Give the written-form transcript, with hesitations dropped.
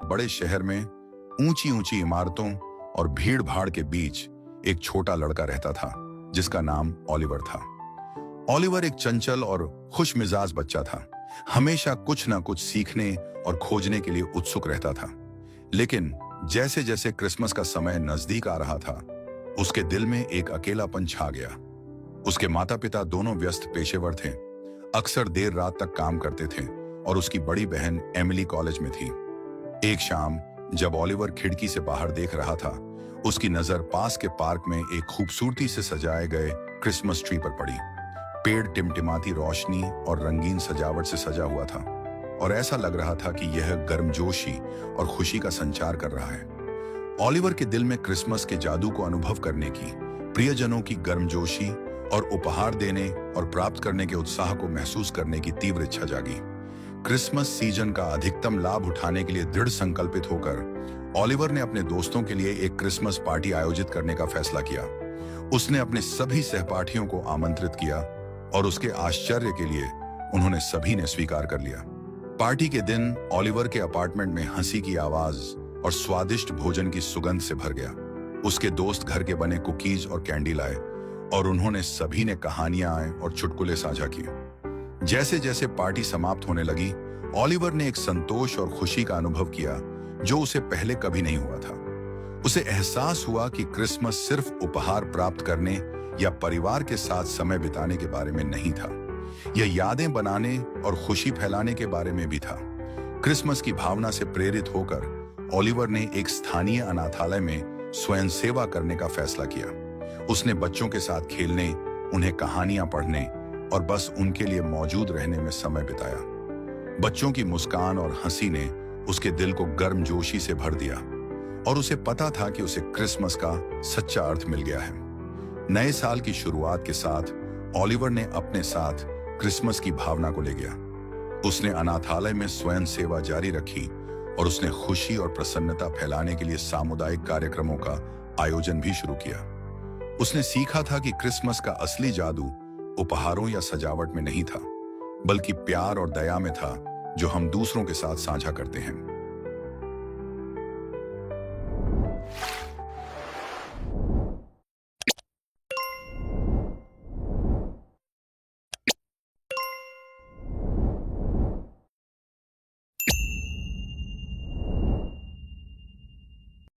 बड़े शहर में ऊंची ऊंची इमारतों और भीड़ भाड़ के बीच एक छोटा लड़का रहता था जिसका नाम ओलिवर था। ओलिवर एक चंचल और खुश मिजाज बच्चा था। हमेशा कुछ ना कुछ सीखने और खोजने के लिए उत्सुक रहता था। लेकिन जैसे जैसे क्रिसमस का समय नजदीक आ रहा था, उसके दिल में एक अकेलापन छा गया। उसके माता पिता दोनों व्यस्त पेशेवर थे, अक्सर देर रात तक काम करते थे और उसकी बड़ी बहन एमिली कॉलेज में थी। एक शाम जब ओलिवर खिड़की से बाहर देख रहा था, उसकी नजर पास के पार्क में एक खूबसूरती से सजाए गए क्रिसमस ट्री पर पड़ी। पेड़ टिमटिमाती रोशनी और रंगीन सजावट से सजा हुआ था और ऐसा लग रहा था कि यह गर्मजोशी और खुशी का संचार कर रहा है। ओलिवर के दिल में क्रिसमस के जादू को अनुभव करने की, प्रियजनों की गर्मजोशी और उपहार देने और प्राप्त करने के उत्साह को महसूस करने की तीव्र इच्छा जागी। क्रिसमस सीजन का अधिकतम लाभ उठाने के लिए दृढ़ संकल्पित होकर ओलिवर ने अपने दोस्तों के लिए एक क्रिसमस पार्टी आयोजित करने का फैसला किया। उसने अपने सभी सहपाठियों को आमंत्रित किया और उसके आश्चर्य के लिए उन्होंने सभी ने स्वीकार कर लिया। पार्टी के दिन ओलिवर के अपार्टमेंट में हंसी की आवाज और स्वादिष्ट भोजन की सुगंध से भर गया। उसके दोस्त घर के बने कुकीज और कैंडी लाए और उन्होंने सभी ने कहानियां और चुटकुले साझा किए। जैसे जैसे पार्टी समाप्त होने लगी, ओलिवर ने एक संतोष और खुशी का अनुभव किया जो उसे पहले कभी नहीं हुआ था। उसे एहसास हुआ कि क्रिसमस सिर्फ उपहार प्राप्त करने या परिवार के साथ समय बिताने के बारे में नहीं था, यह यादें बनाने और खुशी फैलाने के बारे में भी था। क्रिसमस की भावना से प्रेरित होकर ओलिवर ने एक स्थानीय अनाथालय में स्वयं सेवा करने का फैसला किया। उसने बच्चों के साथ खेलने, उन्हें कहानियां पढ़ने और बस उनके लिए मौजूद रहने में समय बिताया। बच्चों की मुस्कान और हंसी ने उसके दिल को गर्मजोशी से भर दिया और उसे पता था कि उसे क्रिसमस का सच्चा अर्थ मिल गया है। नए साल की शुरुआत के साथ ओलिवर ने अपने साथ क्रिसमस की भावना को ले गया। उसने अनाथालय में स्वयं सेवा जारी रखी और उसने खुशी और प्रसन्नता फैलाने के लिए सामुदायिक कार्यक्रमों का आयोजन भी शुरू किया। उसने सीखा था कि क्रिसमस का असली जादू उपहारों या सजावट में नहीं था, बल्कि प्यार और दया में था जो हम दूसरों के साथ साझा करते हैं।